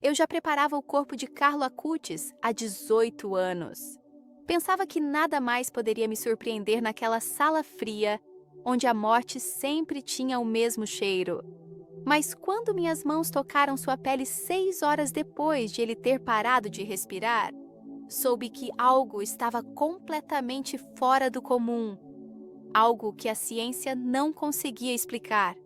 Eu já preparava o corpo de Carlo Acutis há 18 anos. Pensava que nada mais poderia me surpreender naquela sala fria, onde a morte sempre tinha o mesmo cheiro. Mas quando minhas mãos tocaram sua pele 6 horas depois de ele ter parado de respirar, soube que algo estava completamente fora do comum, algo que a ciência não conseguia explicar,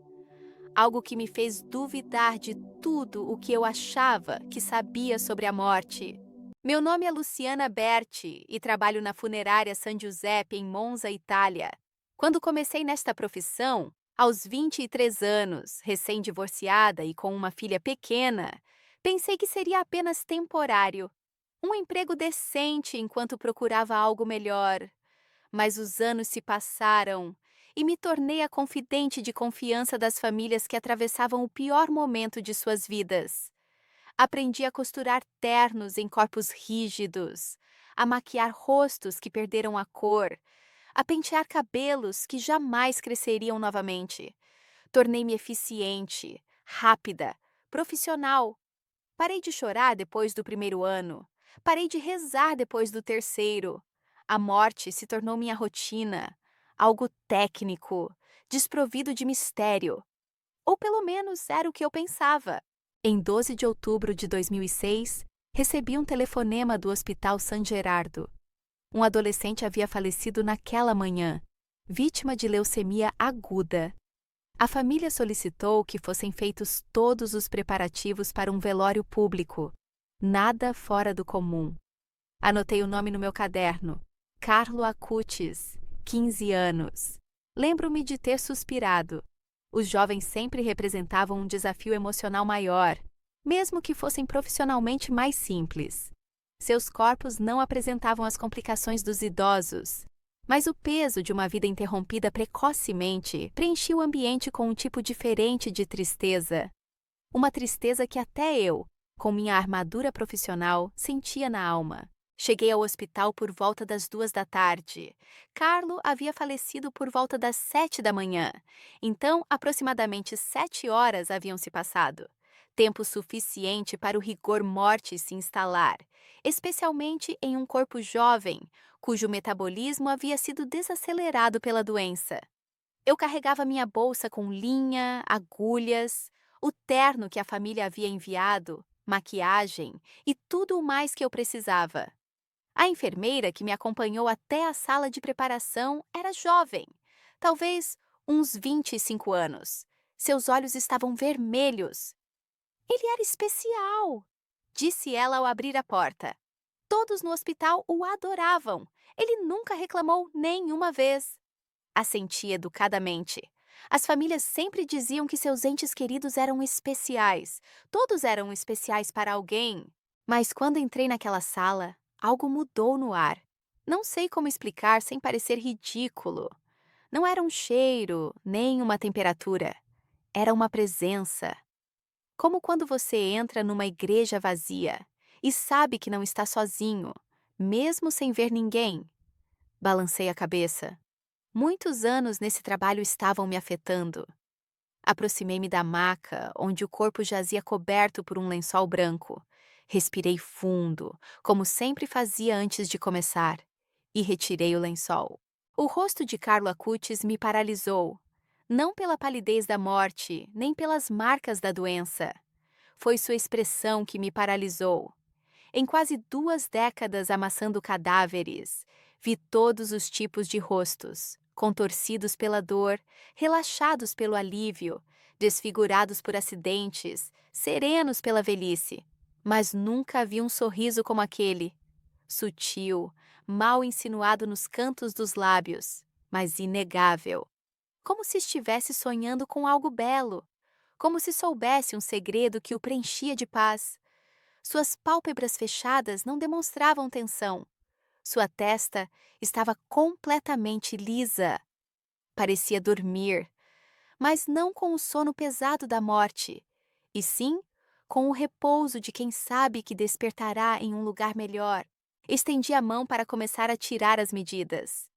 algo que me fez duvidar de tudo o que eu achava que sabia sobre a morte. Meu nome é Luciana Berti e trabalho na funerária San Giuseppe em Monza, Itália. Quando comecei nesta profissão, aos 23 anos, recém-divorciada e com uma filha pequena, pensei que seria apenas temporário, um emprego decente enquanto procurava algo melhor. Mas os anos se passaram e me tornei a confidente de confiança das famílias que atravessavam o pior momento de suas vidas. Aprendi a costurar ternos em corpos rígidos, a maquiar rostos que perderam a cor, a pentear cabelos que jamais cresceriam novamente. Tornei-me eficiente, rápida, profissional. Parei de chorar depois do primeiro ano. Parei de rezar depois do terceiro. A morte se tornou minha rotina, algo técnico, desprovido de mistério. Ou pelo menos era o que eu pensava. Em 12 de outubro de 2006, recebi um telefonema do Hospital San Gerardo. Um adolescente havia falecido naquela manhã, vítima de leucemia aguda. A família solicitou que fossem feitos todos os preparativos para um velório público. Nada fora do comum. Anotei o nome no meu caderno. Carlo Acutis, 15 anos. Lembro-me de ter suspirado. Os jovens sempre representavam um desafio emocional maior, mesmo que fossem profissionalmente mais simples. Seus corpos não apresentavam as complicações dos idosos, mas o peso de uma vida interrompida precocemente preenchia o ambiente com um tipo diferente de tristeza. Uma tristeza que até eu, com minha armadura profissional, sentia na alma. Cheguei ao hospital por volta das 2 da tarde. Carlo havia falecido por volta das 7 da manhã, então aproximadamente 7 horas haviam se passado. Tempo suficiente para o rigor mortis se instalar, especialmente em um corpo jovem, cujo metabolismo havia sido desacelerado pela doença. Eu carregava minha bolsa com linha, agulhas, o terno que a família havia enviado, maquiagem e tudo o mais que eu precisava. A enfermeira que me acompanhou até a sala de preparação era jovem, talvez uns 25 anos. Seus olhos estavam vermelhos. Ele era especial, disse ela ao abrir a porta. Todos no hospital o adoravam. Ele nunca reclamou nenhuma vez. Assenti educadamente. As famílias sempre diziam que seus entes queridos eram especiais. Todos eram especiais para alguém. Mas quando entrei naquela sala, algo mudou no ar. Não sei como explicar sem parecer ridículo. Não era um cheiro, nem uma temperatura. Era uma presença. Como quando você entra numa igreja vazia e sabe que não está sozinho, mesmo sem ver ninguém. Balancei a cabeça. Muitos anos nesse trabalho estavam me afetando. Aproximei-me da maca, onde o corpo jazia coberto por um lençol branco. Respirei fundo, como sempre fazia antes de começar, e retirei o lençol. O rosto de Carlo Acutis me paralisou, não pela palidez da morte, nem pelas marcas da doença. Foi sua expressão que me paralisou. Em quase 2 décadas amassando cadáveres, vi todos os tipos de rostos, contorcidos pela dor, relaxados pelo alívio, desfigurados por acidentes, serenos pela velhice. Mas nunca vi um sorriso como aquele, sutil, mal insinuado nos cantos dos lábios, mas inegável. Como se estivesse sonhando com algo belo, como se soubesse um segredo que o preenchia de paz. Suas pálpebras fechadas não demonstravam tensão. Sua testa estava completamente lisa. Parecia dormir, mas não com o sono pesado da morte, e sim com o repouso de quem sabe que despertará em um lugar melhor. Estendi a mão para começar a tirar as medidas.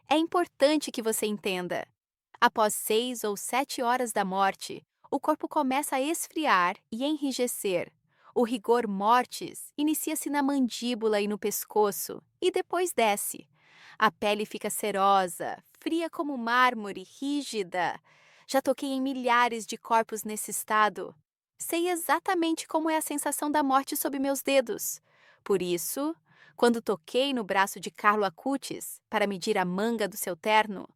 É importante que você entenda. Após 6 ou 7 horas da morte, o corpo começa a esfriar e enrijecer. O rigor mortis inicia-se na mandíbula e no pescoço e depois desce. A pele fica serosa, fria como mármore, rígida. Já toquei em milhares de corpos nesse estado. Sei exatamente como é a sensação da morte sob meus dedos. Por isso, quando toquei no braço de Carlo Acutis para medir a manga do seu terno,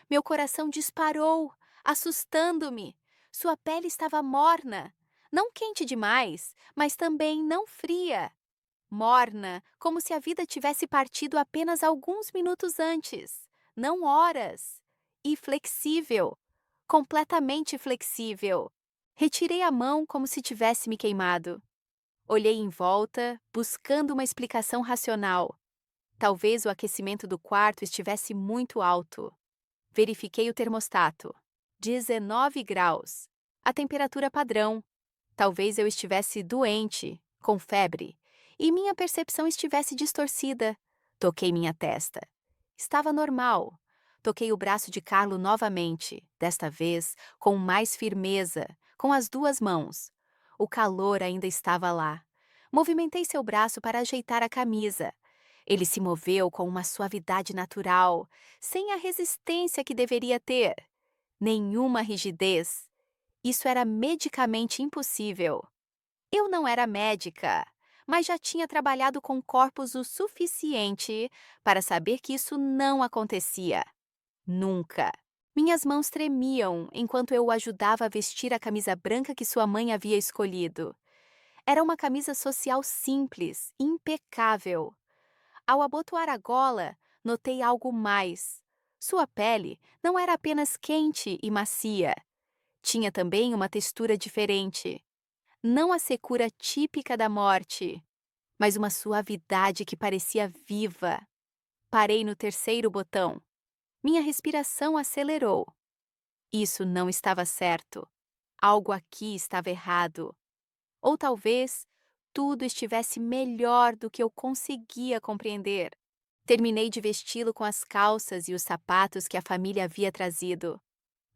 meu coração disparou, assustando-me. Sua pele estava morna, não quente demais, mas também não fria. Morna, como se a vida tivesse partido apenas alguns minutos antes, não horas. E flexível, completamente flexível. Retirei a mão como se tivesse me queimado. Olhei em volta, buscando uma explicação racional. Talvez o aquecimento do quarto estivesse muito alto. Verifiquei o termostato. 19 graus. A temperatura padrão. Talvez eu estivesse doente, com febre, e minha percepção estivesse distorcida. Toquei minha testa. Estava normal. Toquei o braço de Carlo novamente, desta vez com mais firmeza, com as duas mãos. O calor ainda estava lá. Movimentei seu braço para ajeitar a camisa. Ele se moveu com uma suavidade natural, sem a resistência que deveria ter. Nenhuma rigidez. Isso era medicamente impossível. Eu não era médica, mas já tinha trabalhado com corpos o suficiente para saber que isso não acontecia. Nunca. Minhas mãos tremiam enquanto eu o ajudava a vestir a camisa branca que sua mãe havia escolhido. Era uma camisa social simples, impecável. Ao abotoar a gola, notei algo mais. Sua pele não era apenas quente e macia. Tinha também uma textura diferente. Não a secura típica da morte, mas uma suavidade que parecia viva. Parei no terceiro botão. Minha respiração acelerou. Isso não estava certo. Algo aqui estava errado. Ou talvez tudo estivesse melhor do que eu conseguia compreender. Terminei de vesti-lo com as calças e os sapatos que a família havia trazido.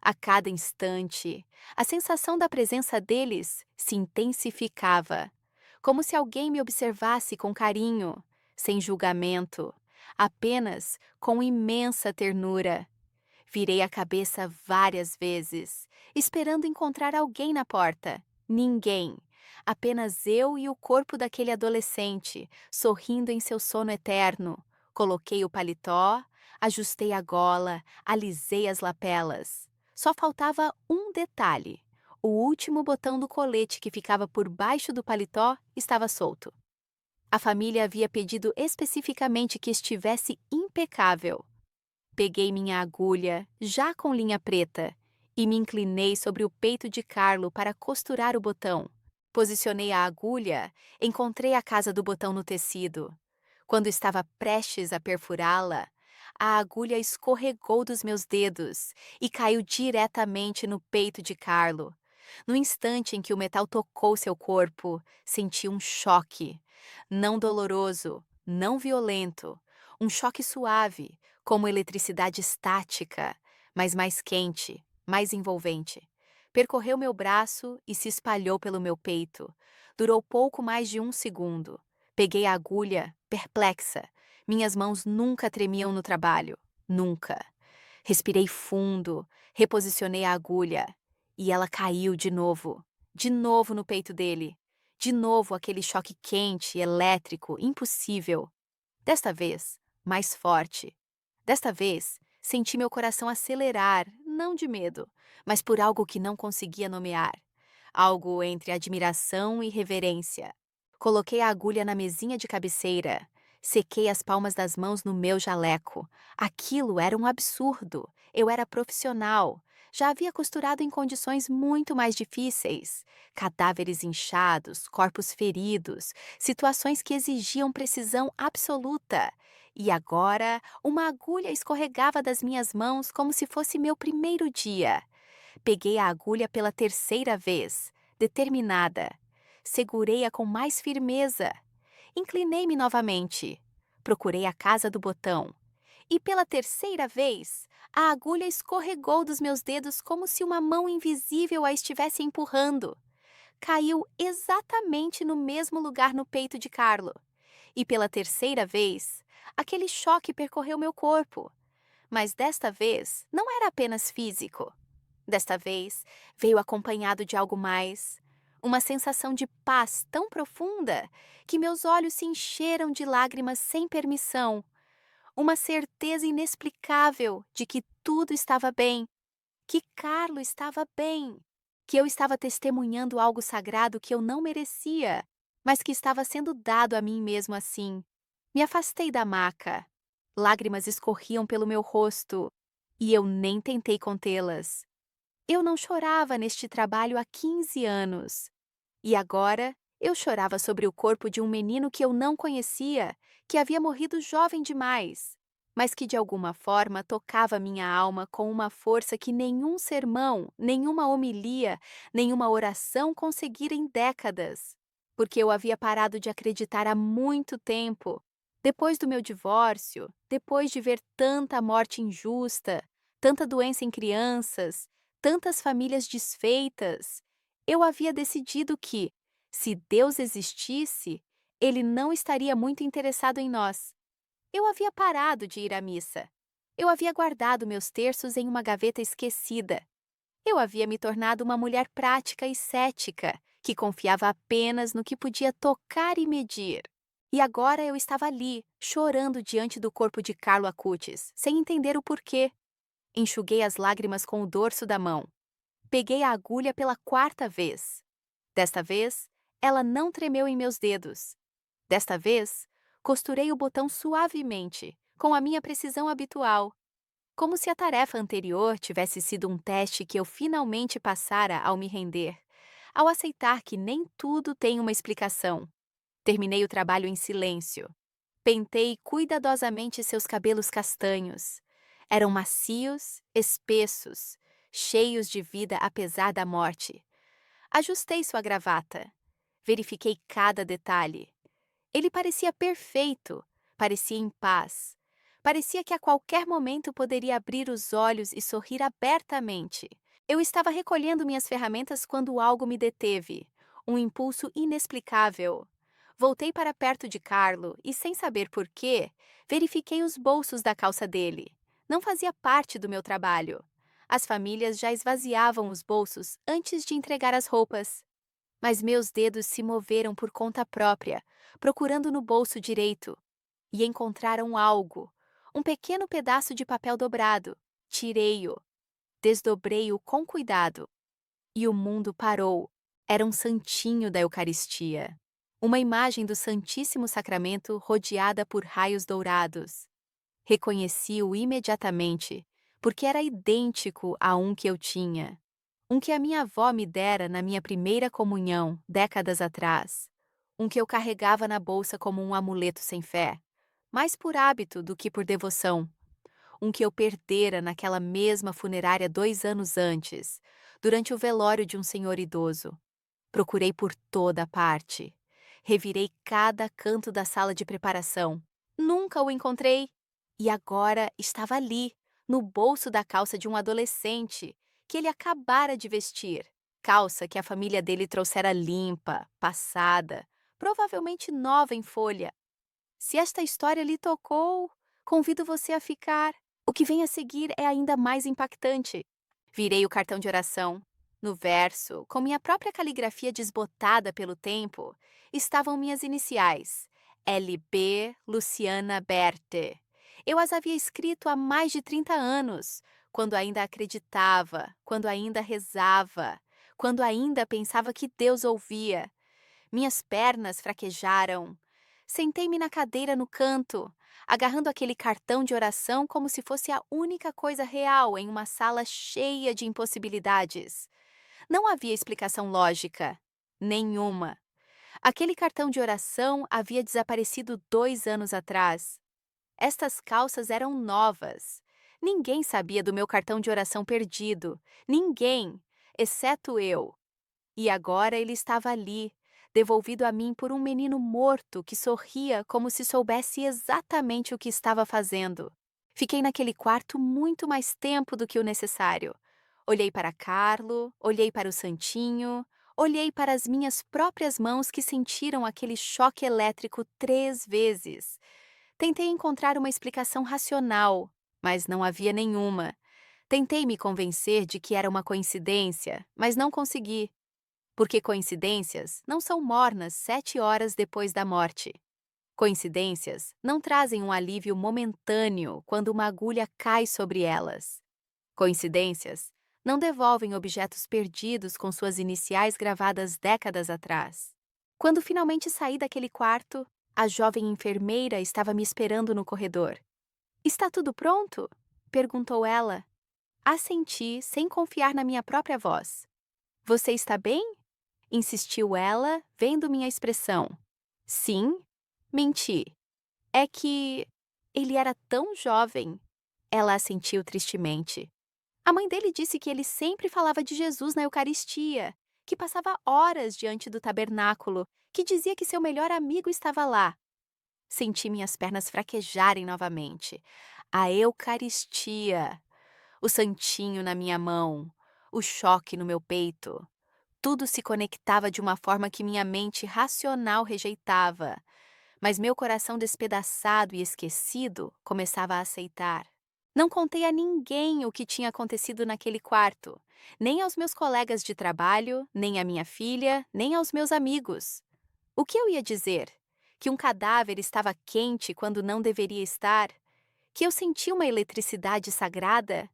A cada instante, a sensação da presença deles se intensificava, como se alguém me observasse com carinho, sem julgamento, apenas com imensa ternura. Virei a cabeça várias vezes, esperando encontrar alguém na porta. Ninguém. Apenas eu e o corpo daquele adolescente, sorrindo em seu sono eterno. Coloquei o paletó, ajustei a gola, alisei as lapelas. Só faltava um detalhe. O último botão do colete que ficava por baixo do paletó estava solto. A família havia pedido especificamente que estivesse impecável. Peguei minha agulha, já com linha preta, e me inclinei sobre o peito de Carlo para costurar o botão. Posicionei a agulha, encontrei a casa do botão no tecido. Quando estava prestes a perfurá-la, a agulha escorregou dos meus dedos e caiu diretamente no peito de Carlo. No instante em que o metal tocou seu corpo, senti um choque. Não doloroso, não violento. Um choque suave, como eletricidade estática, mas mais quente, mais envolvente. Percorreu meu braço e se espalhou pelo meu peito. Durou pouco mais de um segundo. Peguei a agulha, perplexa. Minhas mãos nunca tremiam no trabalho. Nunca. Respirei fundo, reposicionei a agulha. E ela caiu de novo. De novo no peito dele. De novo aquele choque quente, elétrico, impossível. Desta vez, mais forte. Desta vez, senti meu coração acelerar, não de medo, mas por algo que não conseguia nomear. Algo entre admiração e reverência. Coloquei a agulha na mesinha de cabeceira. Sequei as palmas das mãos no meu jaleco. Aquilo era um absurdo. Eu era profissional. Já havia costurado em condições muito mais difíceis. Cadáveres inchados, corpos feridos, situações que exigiam precisão absoluta. E agora, uma agulha escorregava das minhas mãos como se fosse meu primeiro dia. Peguei a agulha pela terceira vez, determinada. Segurei-a com mais firmeza. Inclinei-me novamente. Procurei a casa do botão. E pela terceira vez, a agulha escorregou dos meus dedos como se uma mão invisível a estivesse empurrando. caiu exatamente no mesmo lugar no peito de Carlo. E pela terceira vez, aquele choque percorreu meu corpo. Mas desta vez não era apenas físico. Desta vez veio acompanhado de algo mais. Uma sensação de paz tão profunda que meus olhos se encheram de lágrimas sem permissão. Uma certeza inexplicável de que tudo estava bem, que Carlo estava bem, que eu estava testemunhando algo sagrado que eu não merecia, mas que estava sendo dado a mim mesmo assim. Me afastei da maca. Lágrimas escorriam pelo meu rosto e eu nem tentei contê-las. Eu não chorava neste trabalho há 15 anos. E agora eu chorava sobre o corpo de um menino que eu não conhecia, que havia morrido jovem demais, mas que de alguma forma tocava minha alma com uma força que nenhum sermão, nenhuma homilia, nenhuma oração conseguira em décadas. Porque eu havia parado de acreditar há muito tempo. Depois do meu divórcio, depois de ver tanta morte injusta, tanta doença em crianças, tantas famílias desfeitas, eu havia decidido que, se Deus existisse, ele não estaria muito interessado em nós. Eu havia parado de ir à missa. Eu havia guardado meus terços em uma gaveta esquecida. Eu havia me tornado uma mulher prática e cética, que confiava apenas no que podia tocar e medir. E agora eu estava ali, chorando diante do corpo de Carlo Acutis, sem entender o porquê. Enxuguei as lágrimas com o dorso da mão. Peguei a agulha pela quarta vez. Desta vez, ela não tremeu em meus dedos. Desta vez, costurei o botão suavemente, com a minha precisão habitual, como se a tarefa anterior tivesse sido um teste que eu finalmente passara ao me render, ao aceitar que nem tudo tem uma explicação. Terminei o trabalho em silêncio. Pentei cuidadosamente seus cabelos castanhos. Eram macios, espessos, cheios de vida apesar da morte. Ajustei sua gravata. Verifiquei cada detalhe. Ele parecia perfeito, parecia em paz. Parecia que a qualquer momento poderia abrir os olhos e sorrir abertamente. Eu estava recolhendo minhas ferramentas quando algo me deteve. Um impulso inexplicável. Voltei para perto de Carlo e, sem saber por quê, verifiquei os bolsos da calça dele. Não fazia parte do meu trabalho. As famílias já esvaziavam os bolsos antes de entregar as roupas. Mas meus dedos se moveram por conta própria, procurando no bolso direito, e encontraram algo, um pequeno pedaço de papel dobrado. Tirei-o, desdobrei-o com cuidado, e o mundo parou. Era um santinho da Eucaristia, uma imagem do Santíssimo Sacramento rodeada por raios dourados. Reconheci-o imediatamente, porque era idêntico a um que eu tinha. Um que a minha avó me dera na minha primeira comunhão, décadas atrás. Um que eu carregava na bolsa como um amuleto sem fé, mais por hábito do que por devoção. Um que eu perdera naquela mesma funerária 2 anos antes, durante o velório de um senhor idoso. Procurei por toda a parte. Revirei cada canto da sala de preparação. Nunca o encontrei. E agora estava ali, no bolso da calça de um adolescente, que ele acabara de vestir. Calça que a família dele trouxera limpa, passada, provavelmente nova em folha. Se esta história lhe tocou, convido você a ficar. O que vem a seguir é ainda mais impactante. Virei o cartão de oração. No verso, com minha própria caligrafia desbotada pelo tempo, estavam minhas iniciais, LB Luciana Berthe. Eu as havia escrito há mais de 30 anos, quando ainda acreditava, quando ainda rezava, quando ainda pensava que Deus ouvia. Minhas pernas fraquejaram. Sentei-me na cadeira no canto, agarrando aquele cartão de oração como se fosse a única coisa real em uma sala cheia de impossibilidades. Não havia explicação lógica. Nenhuma. Aquele cartão de oração havia desaparecido 2 anos atrás. Estas calças eram novas. Ninguém sabia do meu cartão de oração perdido. Ninguém, exceto eu. E agora ele estava ali, devolvido a mim por um menino morto que sorria como se soubesse exatamente o que estava fazendo. Fiquei naquele quarto muito mais tempo do que o necessário. Olhei para Carlo, olhei para o santinho, Olhei para as minhas próprias mãos que sentiram aquele choque elétrico 3 vezes. Tentei encontrar uma explicação racional, mas não havia nenhuma. Tentei me convencer de que era uma coincidência, mas não consegui, porque coincidências não são mornas 7 horas depois da morte. Coincidências não trazem um alívio momentâneo quando uma agulha cai sobre elas. Coincidências não devolvem objetos perdidos com suas iniciais gravadas décadas atrás. Quando finalmente saí daquele quarto, a jovem enfermeira estava me esperando no corredor. Está tudo pronto? Perguntou ela. Assenti, sem confiar na minha própria voz. Você está bem? Insistiu ela, vendo minha expressão. Sim, menti. É que ele era tão jovem. Ela assentiu tristemente. A mãe dele disse que ele sempre falava de Jesus na Eucaristia, que passava horas diante do tabernáculo, que dizia que seu melhor amigo estava lá. Senti minhas pernas fraquejarem novamente. A Eucaristia, o santinho na minha mão, o choque no meu peito. Tudo se conectava de uma forma que minha mente racional rejeitava, mas meu coração despedaçado e esquecido começava a aceitar. Não contei a ninguém o que tinha acontecido naquele quarto, nem aos meus colegas de trabalho, nem à minha filha, nem aos meus amigos. O que eu ia dizer? Que um cadáver estava quente quando não deveria estar? Que eu senti uma eletricidade sagrada?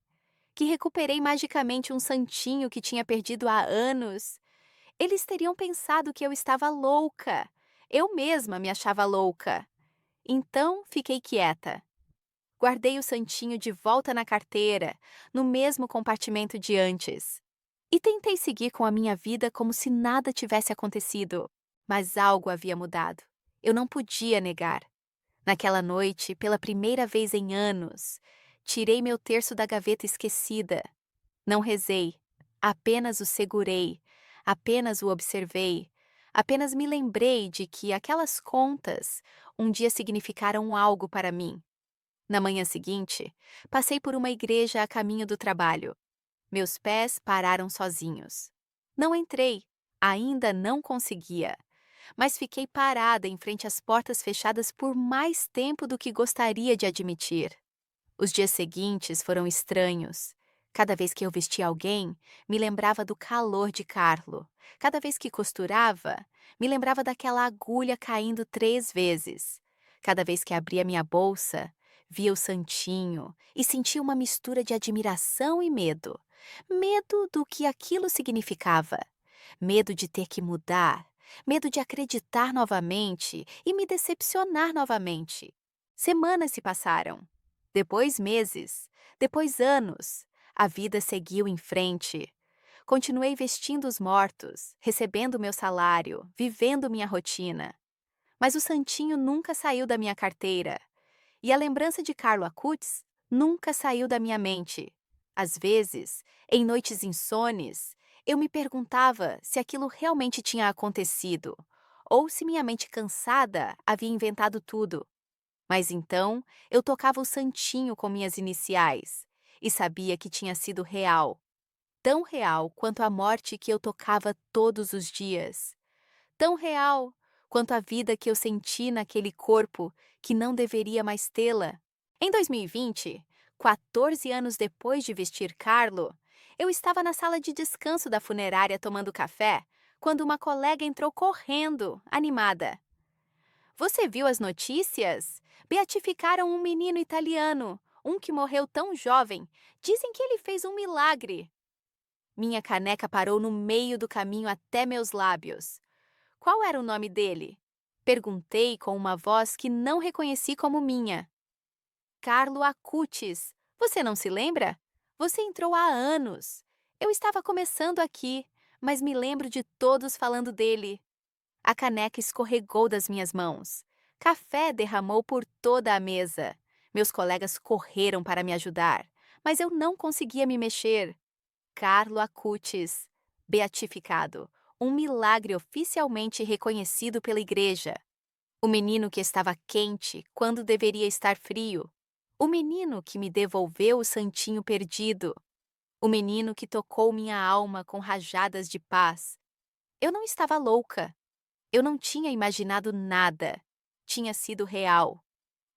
Que recuperei magicamente um santinho que tinha perdido há anos? Eles teriam pensado que eu estava louca. Eu mesma me achava louca. Então fiquei quieta. Guardei o santinho de volta na carteira, no mesmo compartimento de antes. E tentei seguir com a minha vida como se nada tivesse acontecido. Mas algo havia mudado. Eu não podia negar. Naquela noite, pela primeira vez em anos, tirei meu terço da gaveta esquecida. Não rezei, apenas o segurei, apenas o observei, apenas me lembrei de que aquelas contas um dia significaram algo para mim. Na manhã seguinte, passei por uma igreja a caminho do trabalho. Meus pés pararam sozinhos. Não entrei, ainda não conseguia, mas fiquei parada em frente às portas fechadas por mais tempo do que gostaria de admitir. Os dias seguintes foram estranhos. Cada vez que eu vestia alguém, me lembrava do calor de Carlo. Cada vez que costurava, me lembrava daquela agulha caindo 3 vezes. Cada vez que abria minha bolsa, via o santinho e sentia uma mistura de admiração e medo. Medo do que aquilo significava. Medo de ter que mudar. Medo de acreditar novamente e me decepcionar novamente. Semanas se passaram. Depois meses, depois anos, a vida seguiu em frente. Continuei vestindo os mortos, recebendo meu salário, vivendo minha rotina. Mas o santinho nunca saiu da minha carteira. E a lembrança de Carlo Acutis nunca saiu da minha mente. Às vezes, em noites insones, eu me perguntava se aquilo realmente tinha acontecido, ou se minha mente cansada havia inventado tudo. Mas então eu tocava o santinho com minhas iniciais e sabia que tinha sido real, tão real quanto a morte que eu tocava todos os dias, tão real quanto a vida que eu senti naquele corpo que não deveria mais tê-la. Em 2020, 14 anos depois de vestir Carlo, eu estava na sala de descanso da funerária tomando café quando uma colega entrou correndo, animada. Você viu as notícias? Beatificaram um menino italiano, um que morreu tão jovem. Dizem que ele fez um milagre. Minha caneca parou no meio do caminho até meus lábios. Qual era o nome dele? Perguntei com uma voz que não reconheci como minha. Carlo Acutis. Você não se lembra? Você entrou há anos. Eu estava começando aqui, mas me lembro de todos falando dele. A caneca escorregou das minhas mãos. Café derramou por toda a mesa. Meus colegas correram para me ajudar, mas eu não conseguia me mexer. Carlo Acutis, beatificado, um milagre oficialmente reconhecido pela igreja. O menino que estava quente quando deveria estar frio. O menino que me devolveu o santinho perdido. O menino que tocou minha alma com rajadas de paz. Eu não estava louca. Eu não tinha imaginado nada. Tinha sido real.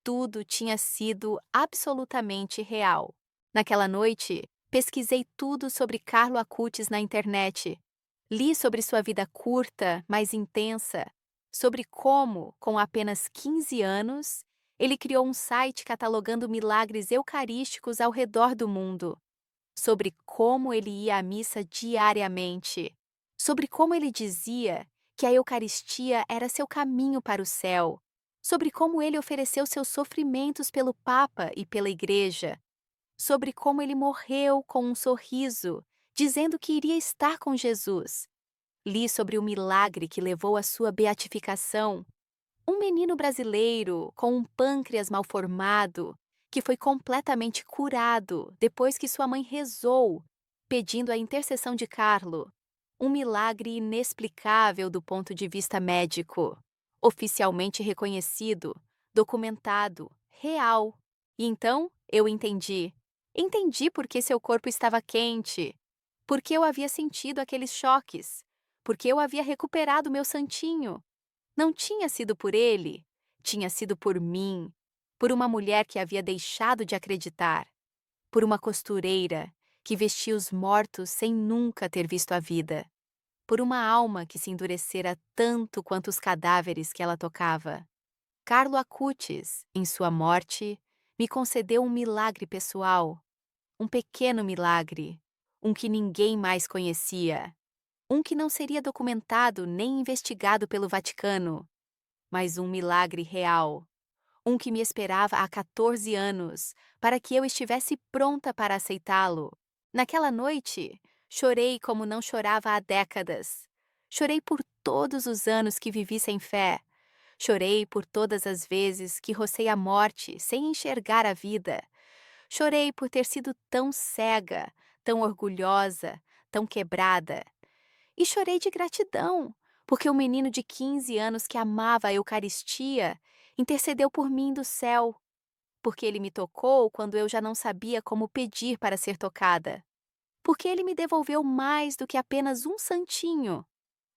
Tudo tinha sido absolutamente real. Naquela noite, pesquisei tudo sobre Carlo Acutis na internet. Li sobre sua vida curta, mas intensa, sobre como, com apenas 15 anos, ele criou um site catalogando milagres eucarísticos ao redor do mundo, sobre como ele ia à missa diariamente, sobre como ele dizia que a Eucaristia era seu caminho para o céu, sobre como ele ofereceu seus sofrimentos pelo Papa e pela Igreja, sobre como ele morreu com um sorriso, dizendo que iria estar com Jesus. Li sobre o milagre que levou à sua beatificação. Um menino brasileiro com um pâncreas mal formado, que foi completamente curado depois que sua mãe rezou, pedindo a intercessão de Carlo. Um milagre inexplicável do ponto de vista médico. Oficialmente reconhecido, documentado, real. E então eu entendi. Entendi por que seu corpo estava quente. Por que eu havia sentido aqueles choques. Por que eu havia recuperado meu santinho. Não tinha sido por ele, tinha sido por mim, por uma mulher que havia deixado de acreditar, por uma costureira que vestia os mortos sem nunca ter visto a vida, por uma alma que se endurecera tanto quanto os cadáveres que ela tocava. Carlo Acutis, em sua morte, me concedeu um milagre pessoal, um pequeno milagre, um que ninguém mais conhecia, um que não seria documentado nem investigado pelo Vaticano, mas um milagre real, um que me esperava há 14 anos, para que eu estivesse pronta para aceitá-lo. Naquela noite, chorei como não chorava há décadas. Chorei por todos os anos que vivi sem fé. Chorei por todas as vezes que rocei a morte sem enxergar a vida. Chorei por ter sido tão cega, tão orgulhosa, tão quebrada. E chorei de gratidão, porque o menino de 15 anos que amava a Eucaristia intercedeu por mim do céu, porque ele me tocou quando eu já não sabia como pedir para ser tocada, porque ele me devolveu mais do que apenas um santinho.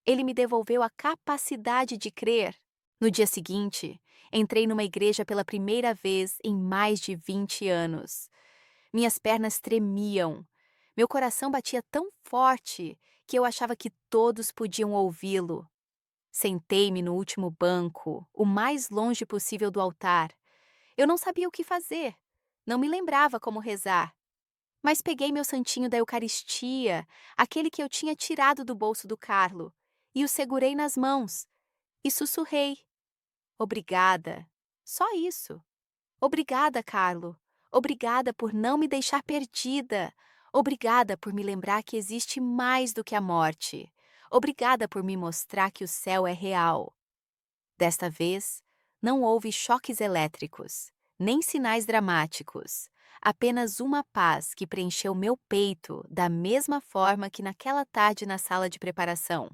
Ele me devolveu a capacidade de crer. No dia seguinte, entrei numa igreja pela primeira vez em mais de 20 anos. Minhas pernas tremiam. Meu coração batia tão forte que eu achava que todos podiam ouvi-lo. Sentei-me no último banco, o mais longe possível do altar. Eu não sabia o que fazer. Não me lembrava como rezar. Mas peguei meu santinho da Eucaristia, aquele que eu tinha tirado do bolso do Carlo, e o segurei nas mãos. E sussurrei: Obrigada. Só isso. Obrigada, Carlo. Obrigada por não me deixar perdida. Obrigada por me lembrar que existe mais do que a morte. Obrigada por me mostrar que o céu é real. Desta vez, não houve choques elétricos, nem sinais dramáticos. Apenas uma paz que preencheu meu peito da mesma forma que naquela tarde na sala de preparação.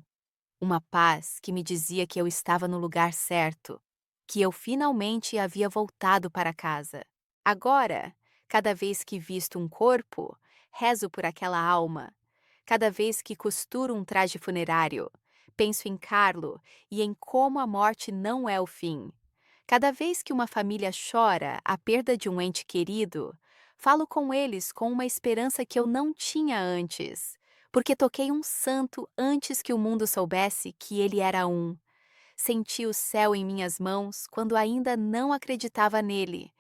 Uma paz que me dizia que eu estava no lugar certo, que eu finalmente havia voltado para casa. Agora, cada vez que visto um corpo, rezo por aquela alma. Cada vez que costuro um traje funerário, penso em Carlo e em como a morte não é o fim. Cada vez que uma família chora a perda de um ente querido, falo com eles com uma esperança que eu não tinha antes, porque toquei um santo antes que o mundo soubesse que ele era um. Senti o céu em minhas mãos quando ainda não acreditava nele.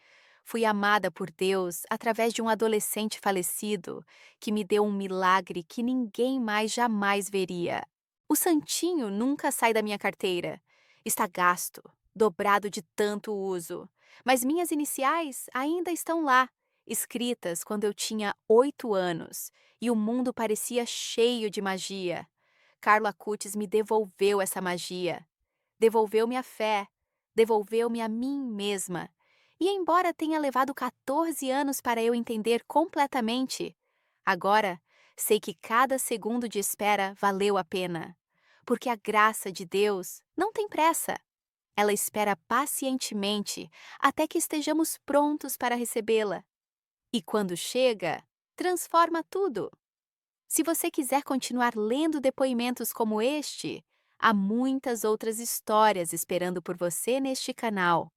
Fui amada por Deus através de um adolescente falecido que me deu um milagre que ninguém mais jamais veria. O santinho nunca sai da minha carteira. Está gasto, dobrado de tanto uso. Mas minhas iniciais ainda estão lá, escritas quando eu tinha 8 anos e o mundo parecia cheio de magia. Carlo Acutis me devolveu essa magia. Devolveu-me a fé, devolveu-me a mim mesma. E embora tenha levado 14 anos para eu entender completamente, agora sei que cada segundo de espera valeu a pena. Porque a graça de Deus não tem pressa. Ela espera pacientemente até que estejamos prontos para recebê-la. E quando chega, transforma tudo. Se você quiser continuar lendo depoimentos como este, há muitas outras histórias esperando por você neste canal.